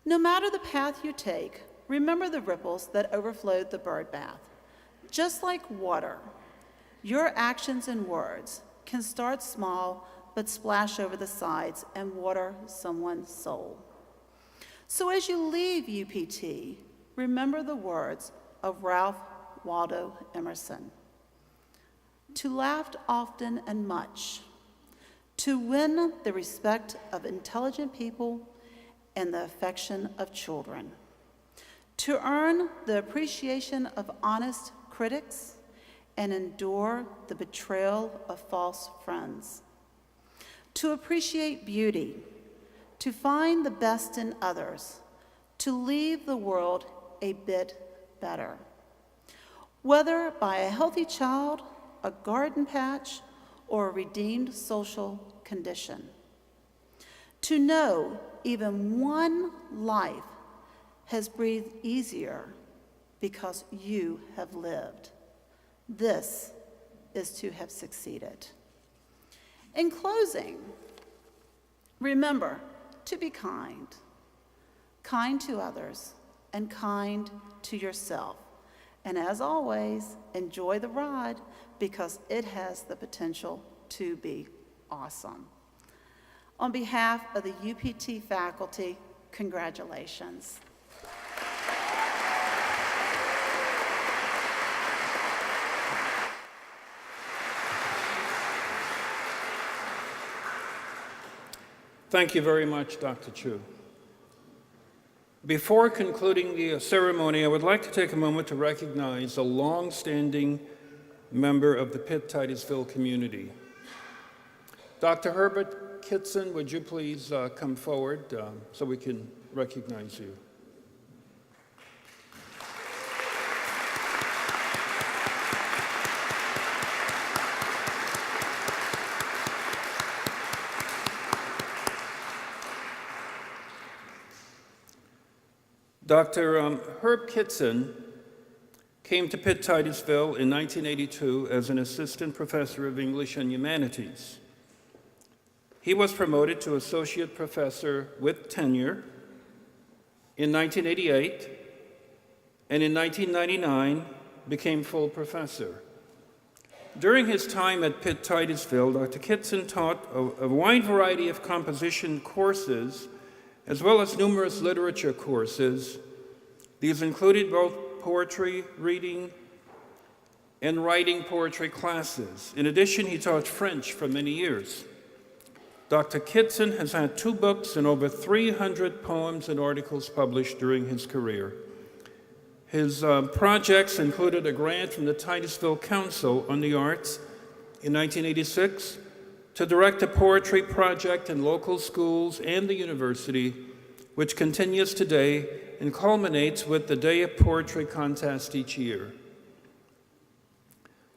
No matter the path you take, remember the ripples that overflowed the bird bath. Just like water, your actions and words can start small but splash over the sides and water someone's soul. So as you leave UPT, remember the words of Ralph Waldo Emerson. To laugh often and much, to win the respect of intelligent people and the affection of children, to earn the appreciation of honest critics and endure the betrayal of false friends, to appreciate beauty, to find the best in others, to leave the world a bit better. Whether by a healthy child, a garden patch, or a redeemed social condition. To know even one life has breathed easier because you have lived. This is to have succeeded. In closing, remember to be kind to others, and kind to yourself. And as always, enjoy the ride because it has the potential to be awesome. On behalf of the UPT faculty, congratulations. Thank you very much, Dr. Chu. Before concluding the ceremony, I would like to take a moment to recognize a long-standing member of the Pitt-Titusville community. Dr. Herbert Kitson, would you please come forward so we can recognize you? Dr. Herb Kitson came to Pitt Titusville in 1982 as an assistant professor of English and Humanities. He was promoted to associate professor with tenure in 1988, and in 1999 became full professor. During his time at Pitt Titusville, Dr. Kitson taught a wide variety of composition courses, as well as numerous literature courses. These included both poetry, reading, and writing poetry classes. In addition, he taught French for many years. Dr. Kitson has had 2 books and over 300 poems and articles published during his career. His projects included a grant from the Titusville Council on the Arts in 1986 to direct a poetry project in local schools and the university, which continues today and culminates with the Day of Poetry contest each year.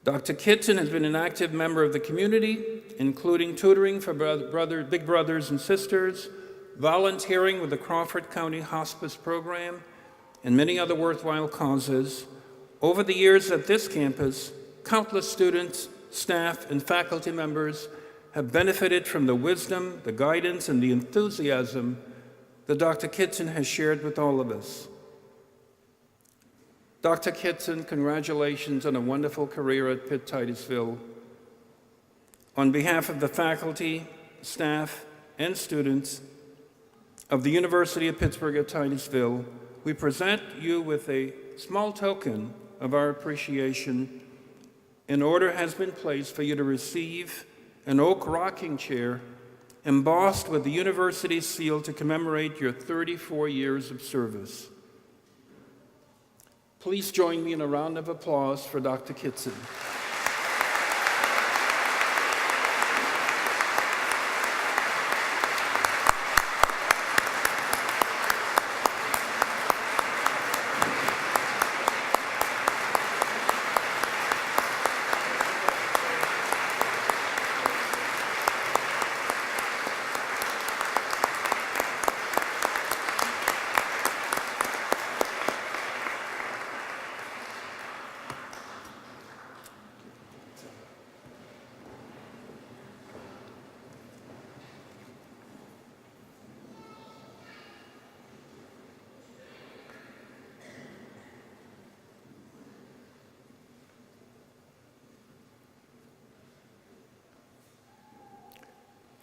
Dr. Kitson has been an active member of the community, including tutoring for big brothers and sisters, volunteering with the Crawford County Hospice Program, and many other worthwhile causes. Over the years at this campus, countless students, staff, and faculty members have benefited from the wisdom, the guidance, and the enthusiasm that Dr. Kitson has shared with all of us. Dr. Kitson, congratulations on a wonderful career at Pitt Titusville. On behalf of the faculty, staff, and students of the University of Pittsburgh at Titusville, we present you with a small token of our appreciation. An order has been placed for you to receive an oak rocking chair embossed with the university's seal to commemorate your 34 years of service. Please join me in a round of applause for Dr. Kitson.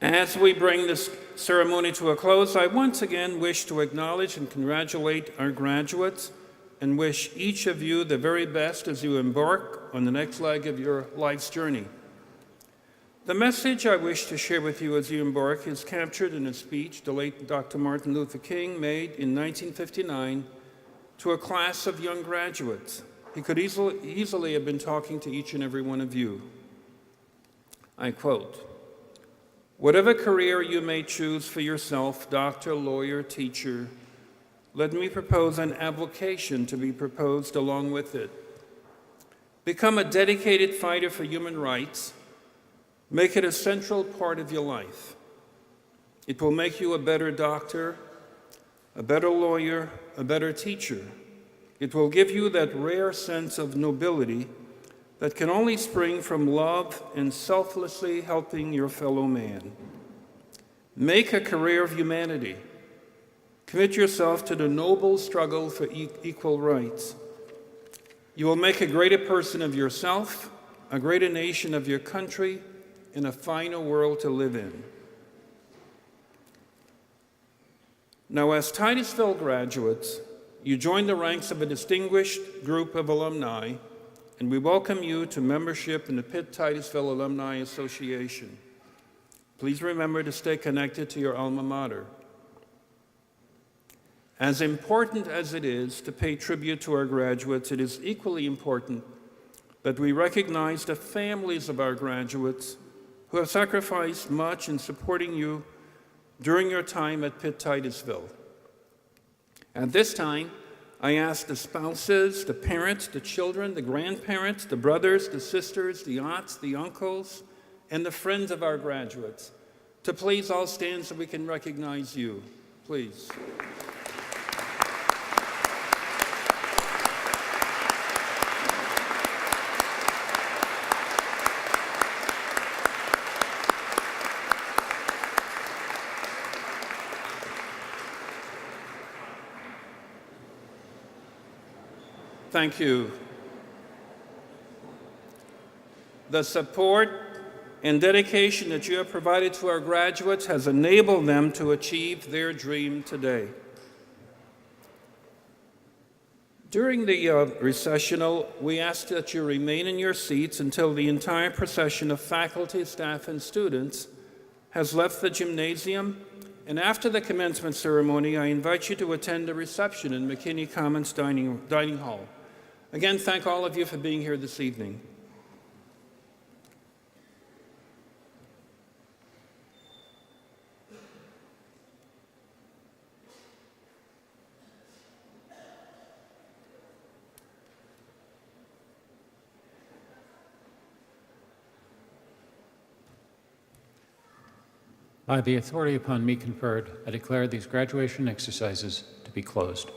As we bring this ceremony to a close, I once again wish to acknowledge and congratulate our graduates and wish each of you the very best as you embark on the next leg of your life's journey. The message I wish to share with you as you embark is captured in a speech the late Dr. Martin Luther King made in 1959 to a class of young graduates. He could easily have been talking to each and every one of you. I quote, "Whatever career you may choose for yourself, doctor, lawyer, teacher, let me propose an avocation to be proposed along with it. Become a dedicated fighter for human rights. Make it a central part of your life. It will make you a better doctor, a better lawyer, a better teacher. It will give you that rare sense of nobility that can only spring from love and selflessly helping your fellow man. Make a career of humanity. Commit yourself to the noble struggle for equal rights. You will make a greater person of yourself, a greater nation of your country, and a finer world to live in." Now, as Titusville graduates, you join the ranks of a distinguished group of alumni, and we welcome you to membership in the Pitt Titusville Alumni Association. Please remember to stay connected to your alma mater. As important as it is to pay tribute to our graduates, it is equally important that we recognize the families of our graduates who have sacrificed much in supporting you during your time at Pitt Titusville. At this time, I ask the spouses, the parents, the children, the grandparents, the brothers, the sisters, the aunts, the uncles, and the friends of our graduates to please all stand so we can recognize you. Please. thank you. The support and dedication that you have provided to our graduates has enabled them to achieve their dream today. During the recessional, we ask that you remain in your seats until the entire procession of faculty, staff, and students has left the gymnasium. And after the commencement ceremony, I invite you to attend a reception in McKinney Commons Dining Hall. Again, thank all of you for being here this evening. By the authority upon me conferred, I declare these graduation exercises to be closed.